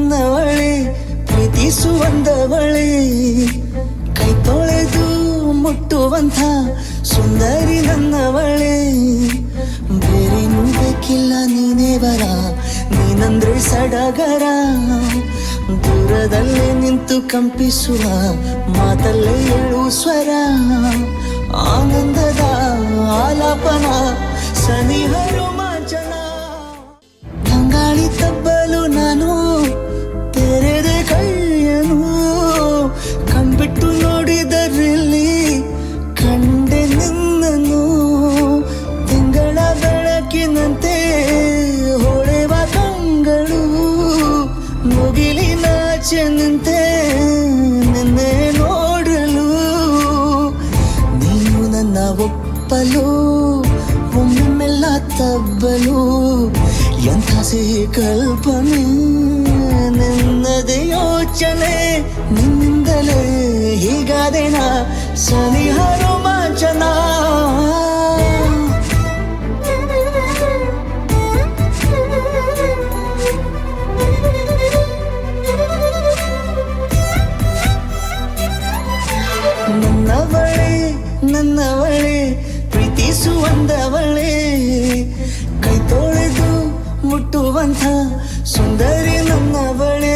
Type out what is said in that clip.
ನನ್ನವಳೆ ಪ್ರೀತಿಸುವಂದವಳೆ ಕೈ ತೊಳೆದು ಮುಟ್ಟುವಂಥ ಸುಂದರಿ ನನ್ನವಳೆ ಬೇರೇನೂ ಬೇಕಿಲ್ಲ ನೀನೇ ಬರ ನೀನಂದ್ರೆ ಸಡಗರ ದೂರದಲ್ಲೇ ನಿಂತು ಕಂಪಿಸುವ ಮಾತಲ್ಲೇ ಏಳು ಸ್ವರ ಆನಂದದ ಆಲಾಪನ ಸನಿಹ ರೋಮಾಂಚನ ತಂಗಾಳಿ ತಬ್ಬಲು ನಾನು ತೆರೆದೆ ಕೈಯನು ಕಂಬಿಟ್ಟು ನೋಡಿದರಲ್ಲಿ ಕಂಡೆ ನಿನ್ನನು ತಿಂಗಳ ಬೆಳಕಿನಂತೆ ಹೊಳೆವ ಕಂಗಳು ಮುಗಿಲಿನಾಚೆ ನಿಂತೆ ನಿನ್ನೆ ನೋಡಲು ನೀನು ನನ್ನ ಒಪ್ಪಲು ಒಮ್ಮೆಲ್ಲ ತಬ್ಬಲು ಎಂಥ ಸಿಹಿ ಕಲ್ಪನೆ ನಿನ್ನದೇ ಯೋಚನೆ ನಿನ್ನಿಂದಲೇ ಹೀಗಾದೆನ ಸನಿಹ ರೋಮಾಂಚನ ನನ್ನವಳೆ ಪ್ರೀತಿಸುವಂದವಳೆ ಕೈ ತೊಳೆದು ಮುಟ್ಟುವಂಥ ಸುಂದರಿ ನನ್ನವಳೆ